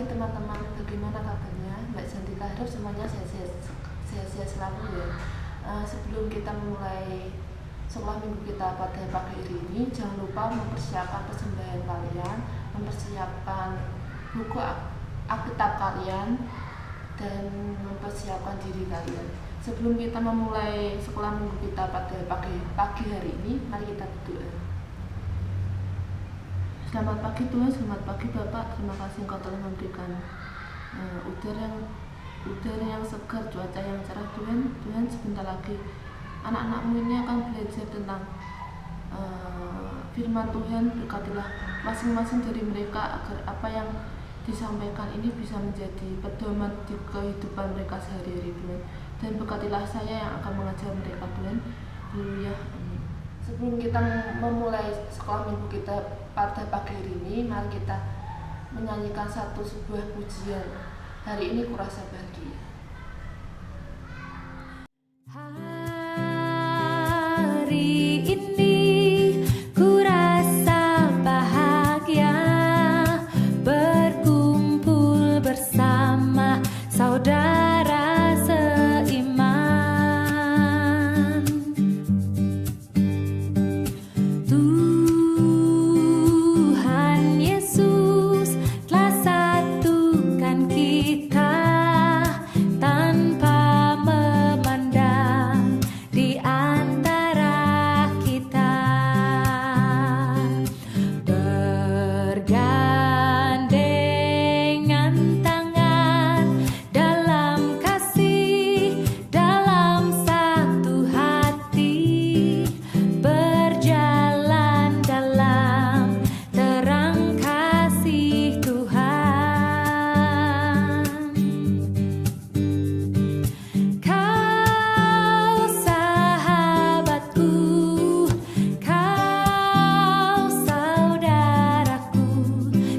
pagi teman-teman, bagaimana kabarnya? Mbak Jantika, harap semuanya sehat-sehat selalu ya. Sebelum kita memulai sekolah minggu kita pada pagi hari ini, jangan lupa mempersiapkan persembahan kalian, mempersiapkan buku Alkitab kalian, dan mempersiapkan diri kalian. Sebelum kita memulai sekolah minggu kita pada pagi hari ini, mari kita berdoa. Selamat pagi Tuhan, selamat pagi Bapak. Terima kasih Engkau telah memberikan udara yang segar, cuaca yang cerah Tuhan. Tuhan, sebentar lagi anak-anak-Mu ini akan belajar tentang firman Tuhan. Berkatilah masing-masing dari mereka agar apa yang disampaikan ini bisa menjadi pedoman di kehidupan mereka sehari-hari Tuhan. Dan berkatilah saya yang akan mengajar mereka Tuhan. Haleluya. Sebelum kita memulai sekolah minggu kita pada pagi hari ini, mari kita menyanyikan sebuah pujian. Hari ini kurasa bahagia. Hari ini kurasa bahagia, berkumpul bersama saudara seiman. Tuhan Yesus telah satukan kita tanpa memandang di antara kita, bergandengan tangan dalam kasih, dalam satu hati, berjalan dalam terang kasih Tuhan. Kau sahabatku, kau saudaraku,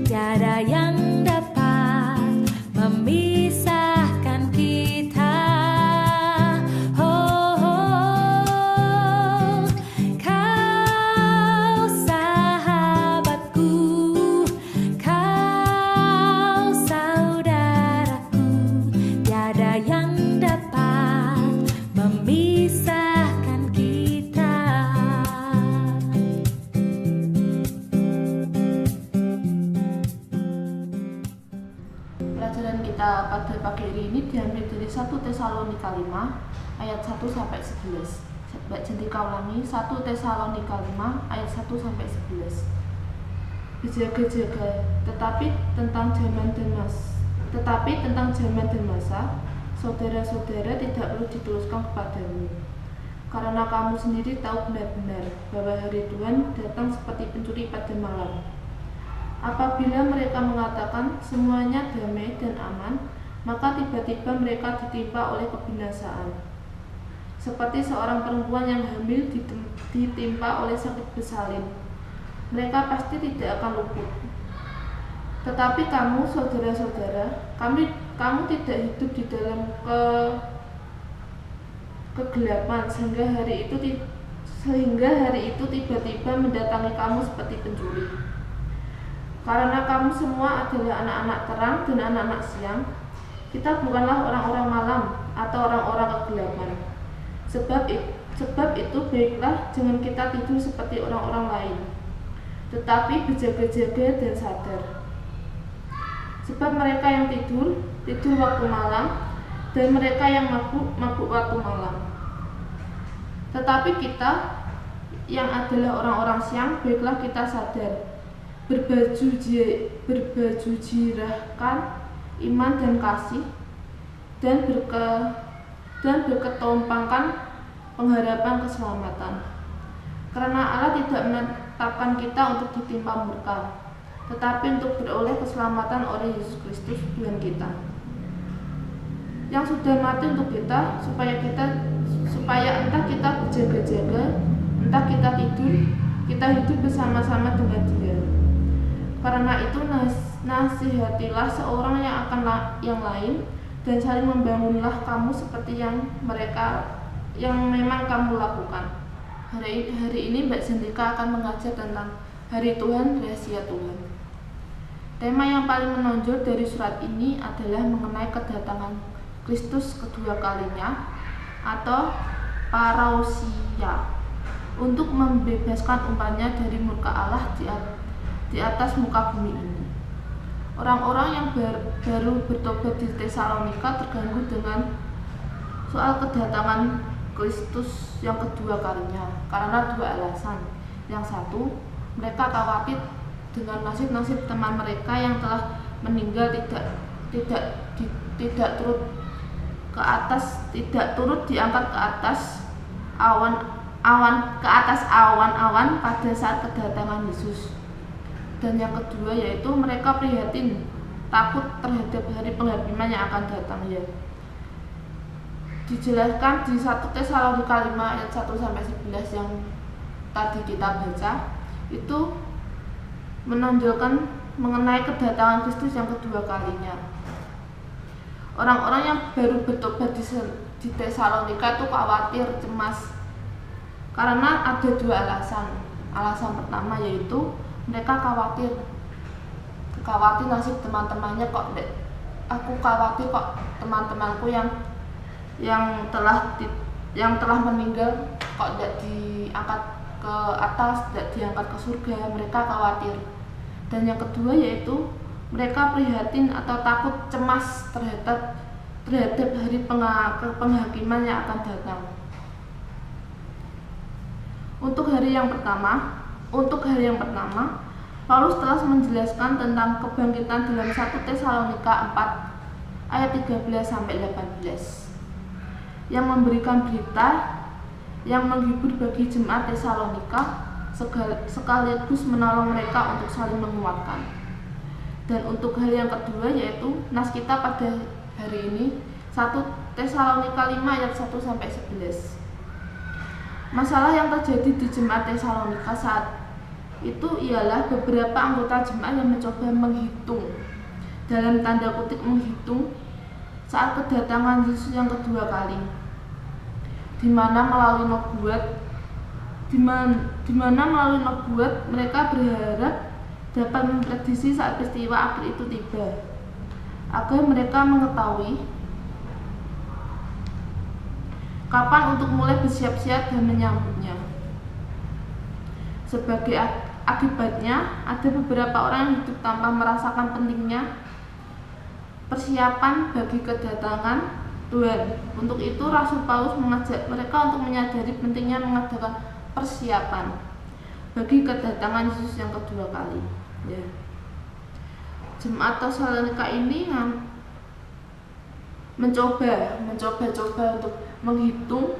tiada yang dapat memisahkan kita. Oh, kau sahabatku, kau saudaraku, tiada yang dapat memisahkan kita. Pelajaran kita pada pagi hari ini diambil dari 1 Tesalonika 5 ayat 1 sampai 11. Mbak Jantika ulangi, 1 Tesalonika 5 ayat 1 sampai 11. Berjaga-jaga, tetapi tentang zaman dan masa, saudara-saudara tidak perlu dituliskan kepadamu. Karena kamu sendiri tahu benar-benar bahwa hari Tuhan datang seperti pencuri pada malam. Apabila mereka mengatakan semuanya damai dan aman, maka tiba-tiba mereka ditimpa oleh kebinasaan. Seperti seorang perempuan yang hamil ditimpa oleh sakit bersalin. Mereka pasti tidak akan luput. Tetapi kamu, saudara-saudara, kamu tidak hidup di dalam kegelapan sehingga hari itu tiba-tiba mendatangi kamu seperti pencuri. Karena kamu semua adalah anak-anak terang dan anak-anak siang, kita bukanlah orang-orang malam atau orang-orang kegelapan. Sebab itu baiklah jangan kita tidur seperti orang-orang lain, tetapi berjaga-jaga dan sadar. Sebab mereka yang tidur waktu malam, dan mereka yang mabuk waktu malam. Tetapi kita yang adalah orang-orang siang, baiklah kita sadar, berbaju jirahkan iman dan kasih, dan berketompangkan pengharapan keselamatan. Karena Allah tidak menetapkan kita untuk ditimpa murka, tetapi untuk beroleh keselamatan oleh Yesus Kristus Tuhan kita, yang sudah mati untuk kita, supaya entah kita berjaga-jaga, entah kita tidur, kita hidup bersama-sama dengan Dia. Karena itu nasihatilah seorang yang lain, dan saling membangunlah kamu seperti yang memang kamu lakukan. Hari ini Mbak Jantika akan mengajar tentang Hari Tuhan, Rahasia Tuhan. Tema yang paling menonjol dari surat ini adalah mengenai kedatangan Kristus kedua kalinya atau parousia untuk membebaskan umatnya dari murka Allah di atas muka bumi ini. Orang-orang yang baru bertobat di Tesalonika terganggu dengan soal kedatangan Kristus yang kedua kalinya karena dua alasan. Yang satu, mereka khawatir dengan nasib-nasib teman mereka yang telah meninggal tidak turut diangkat ke atas awan-awan pada saat kedatangan Yesus. Dan yang kedua yaitu mereka prihatin, takut terhadap hari penghakiman yang akan datang, ya. Dijelaskan di 1 Tesalonika 5 ayat 1-11 yang tadi kita baca, itu menonjolkan mengenai kedatangan Kristus yang kedua kalinya. Orang-orang yang baru bertobat di Tesalonika itu khawatir, cemas, karena ada dua alasan. Alasan pertama yaitu mereka khawatir nasib teman-temannya, aku khawatir kok teman-temanku yang telah meninggal kok tidak diangkat ke atas, tidak diangkat ke surga. Mereka khawatir. Dan yang kedua yaitu mereka prihatin atau takut, cemas terhadap hari penghakiman yang akan datang. Untuk hari yang pertama, Paulus telah menjelaskan tentang kebangkitan dalam 1 Tesalonika 4 ayat 13-18 yang memberikan berita yang menghibur bagi jemaat Tesalonika sekaligus menolong mereka untuk saling menguatkan. Dan untuk hal yang kedua yaitu nas kita pada hari ini 1 Tesalonika 5 ayat 1-11. Masalah yang terjadi di jemaat Tesalonika saat itu ialah beberapa anggota jemaat yang mencoba menghitung, dalam tanda kutip menghitung, saat kedatangan Yesus yang kedua kali, di mana melalui nubuat mereka berharap dapat memprediksi saat peristiwa akhir itu tiba, agar mereka mengetahui kapan untuk mulai bersiap-siap dan menyambutnya. Sebagai akibatnya, ada beberapa orang yang hidup tanpa merasakan pentingnya persiapan bagi kedatangan Tuhan. Untuk itu, Rasul Paulus mengajak mereka untuk menyadari pentingnya mengadakan persiapan bagi kedatangan Yesus yang kedua kali. Ya. Jemaat Tesalonika ini mencoba untuk menghitung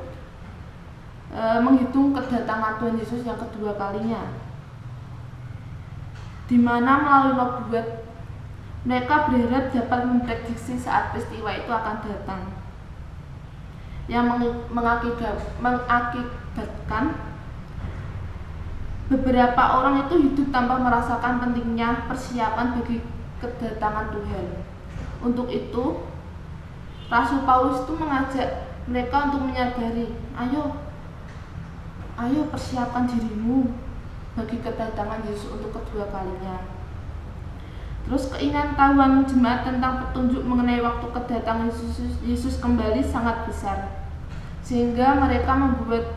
kedatangan Tuhan Yesus yang kedua kalinya, di mana melalui nubuat mereka berharap dapat memprediksi saat peristiwa itu akan datang, yang mengakibatkan beberapa orang itu hidup tanpa merasakan pentingnya persiapan bagi kedatangan Tuhan. Untuk itu, Rasul Paulus itu mengajak mereka untuk menyadari, ayo persiapkan dirimu bagi kedatangan Yesus untuk kedua kalinya. Terus keingintahuan jemaat tentang petunjuk mengenai waktu kedatangan Yesus kembali sangat besar, sehingga mereka membuat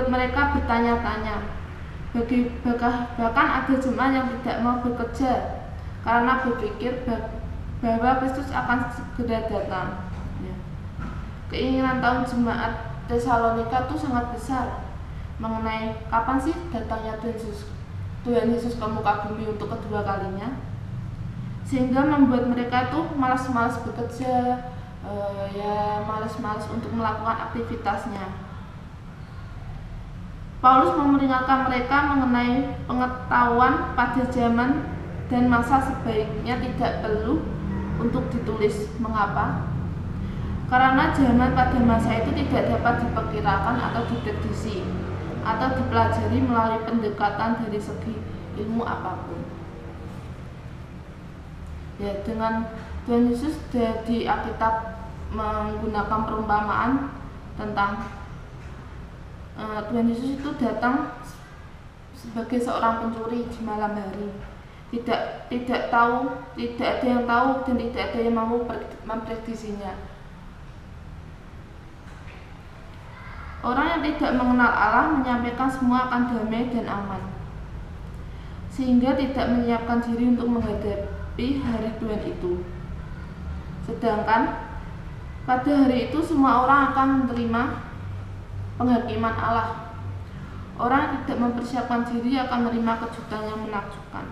mereka bertanya-tanya. Bahkan ada jemaat yang tidak mau bekerja karena berpikir bahwa Kristus akan segera datang. Ya. Keinginan tahun jemaat Tesalonika itu sangat besar mengenai kapan sih datangnya Tuhan Yesus ke muka bumi untuk kedua kalinya, sehingga membuat mereka itu malas-malas bekerja, malas-malas untuk melakukan aktivitasnya. Paulus memperingatkan mereka mengenai pengetahuan pada zaman dan masa sebaiknya tidak perlu untuk ditulis. Mengapa? Karena zaman pada masa itu tidak dapat diperkirakan atau diprediksi atau dipelajari melalui pendekatan dari segi ilmu apapun. Ya, dengan Tuhan Yesus di Alkitab menggunakan perumpamaan tentang Tuhan Yesus itu datang sebagai seorang pencuri di malam hari. Tidak ada yang tahu dan tidak ada yang mau memprediksinya. Orang yang tidak mengenal Allah menyampaikan semua akan damai dan aman, sehingga tidak menyiapkan diri untuk menghadapi hari Tuhan itu. Sedangkan pada hari itu semua orang akan menerima penghakiman Allah. Orang yang tidak mempersiapkan diri akan menerima kejutan yang menakjubkan.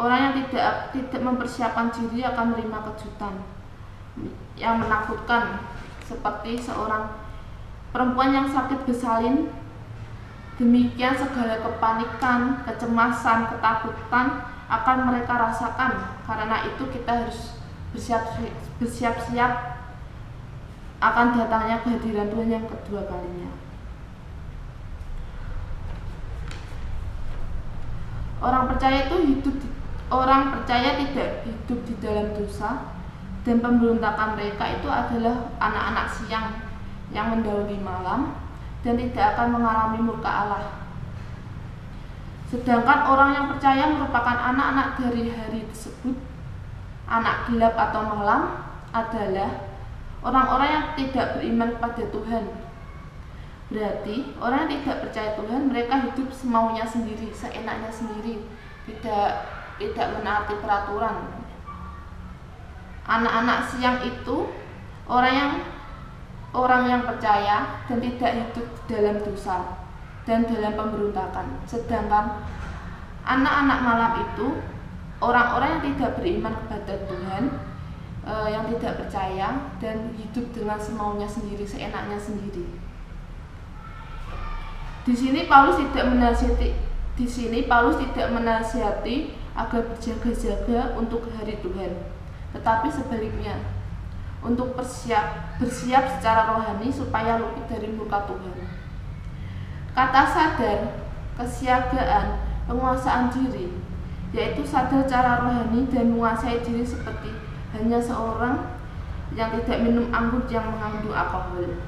Orang yang tidak mempersiapkan diri akan menerima kejutan yang menakutkan, seperti seorang perempuan yang sakit bersalin. Demikian segala kepanikan, kecemasan, ketakutan akan mereka rasakan. Karena itu kita harus bersiap-siap akan datangnya kehadiran Tuhan yang kedua kalinya. Orang percaya tidak hidup di dalam dosa, dan pemberontakan mereka itu adalah anak-anak siang yang mendahului malam dan tidak akan mengalami murka Allah. Sedangkan orang yang percaya merupakan anak-anak dari hari tersebut. Anak gelap atau malam adalah orang-orang yang tidak beriman kepada Tuhan. Berarti orang yang tidak percaya Tuhan, mereka hidup semaunya sendiri, seenaknya sendiri, tidak menaati peraturan. Anak-anak siang itu orang yang percaya dan tidak hidup dalam dosa dan dalam pemberontakan. Sedangkan anak-anak malam itu orang-orang yang tidak beriman kepada Tuhan, yang tidak percaya dan hidup dengan semaunya sendiri, seenaknya sendiri. Di sini Paulus tidak menasihati agar berjaga-jaga untuk hari Tuhan, tetapi sebaliknya untuk bersiap secara rohani supaya luput dari murka Tuhan. Kata sadar, kesiagaan, penguasaan diri, yaitu sadar cara rohani dan menguasai diri seperti hanya seorang yang tidak minum anggur yang mengandung alkohol.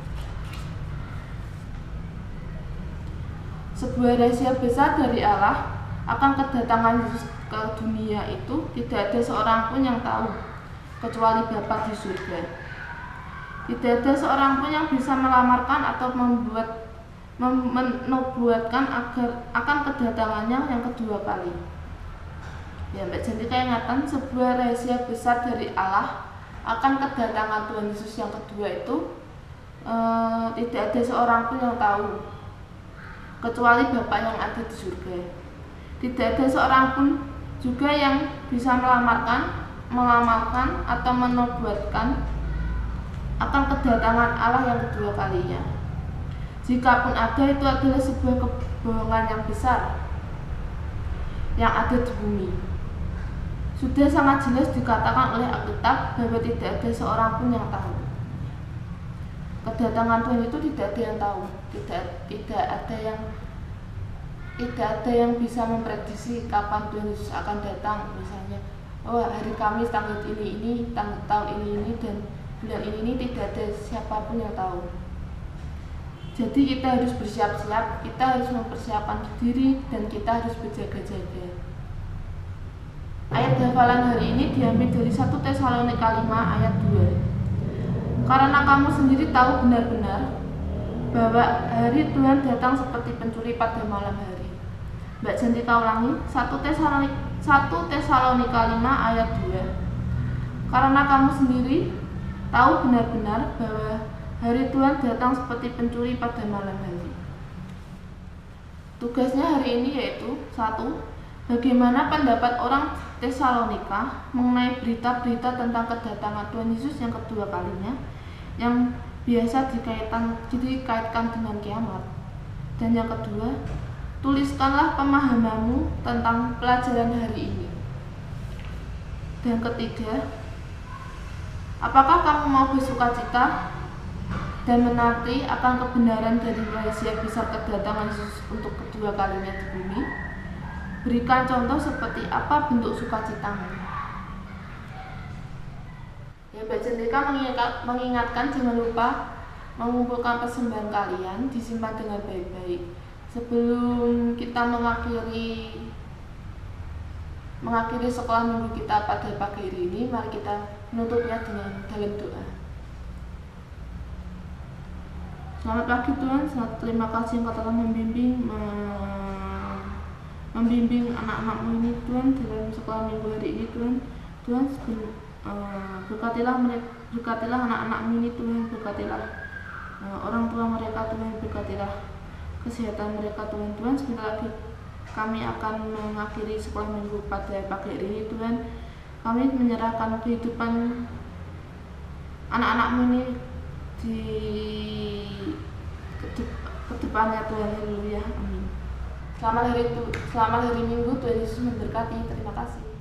Sebuah rahasia besar dari Allah akan kedatangan Yesus ke dunia itu tidak ada seorang pun yang tahu, kecuali Bapa di surga. Tidak ada seorang pun yang bisa melamarkan atau menubuatkan akan kedatangannya yang kedua kali. Ya, Mbak Jantika ingatan, sebuah rahasia besar dari Allah akan kedatangan Tuhan Yesus yang kedua itu tidak ada seorang pun yang tahu, kecuali Bapa yang ada di surga. Tidak ada seorang pun juga yang bisa melamarkan atau menubuatkan akan kedatangan Allah yang kedua kalinya. Jikapun ada, itu adalah sebuah kebohongan yang besar yang ada di bumi. Sudah sangat jelas dikatakan oleh Alkitab bahwa tidak ada seorang pun yang tahu. Kedatangan Tuhan itu tidak ada yang tahu, tidak ada yang bisa memprediksi kapan Tuhan Yesus akan datang. Misalnya, hari Kamis tanggal ini, tahun ini dan bulan ini, tidak ada siapapun yang tahu. Jadi kita harus bersiap-siap, kita harus mempersiapkan diri dan kita harus berjaga-jaga. Ayat hafalan hari ini diambil dari 1 Tesalonika 5 ayat 2. Karena kamu sendiri tahu benar-benar bahwa hari Tuhan datang seperti pencuri pada malam hari. Mbak Jantika ulangi, 1 Tesalonika 5 ayat 2. Karena kamu sendiri tahu benar-benar bahwa hari Tuhan datang seperti pencuri pada malam hari. Tugasnya hari ini yaitu 1. Bagaimana pendapat orang Tesalonika mengenai berita-berita tentang kedatangan Tuhan Yesus yang kedua kalinya, yang biasa dikaitkan dengan kiamat. Dan yang kedua, tuliskanlah pemahamanmu tentang pelajaran hari ini. Dan ketiga, apakah kamu mau bersukacita dan menanti akan kebenaran dari rahasia besar kedatangan Yesus untuk kedua kalinya di bumi? Berikan contoh seperti apa bentuk sukacitamu. Ya, Mbak Jantika mengingatkan jangan lupa mengumpulkan persembahan kalian, disimpan dengan baik-baik, Sebelum kita mengakhiri sekolah minggu kita pada pagi hari ini, mari kita menutupnya dengan dalam doa. Selamat pagi Tuhan, terima kasih Engkau telah membimbing anak-anak-Mu ini Tuhan dalam sekolah minggu hari ini Tuhan. Tuhan berkatilah anak-anak-Mu ini Tuhan, berkatilah orang tua mereka Tuhan, berkatilah kesehatan mereka Tuhan. Tuhan, sebentar lagi kami akan mengakhiri sekolah minggu pada pagi hari ini Tuhan. Kami menyerahkan kehidupan anak-anak-Mu ini di kedepannya Tuhan. Haleluya, amin. Selamat hari Minggu, Tuhan Yesus memberkati. Terima kasih.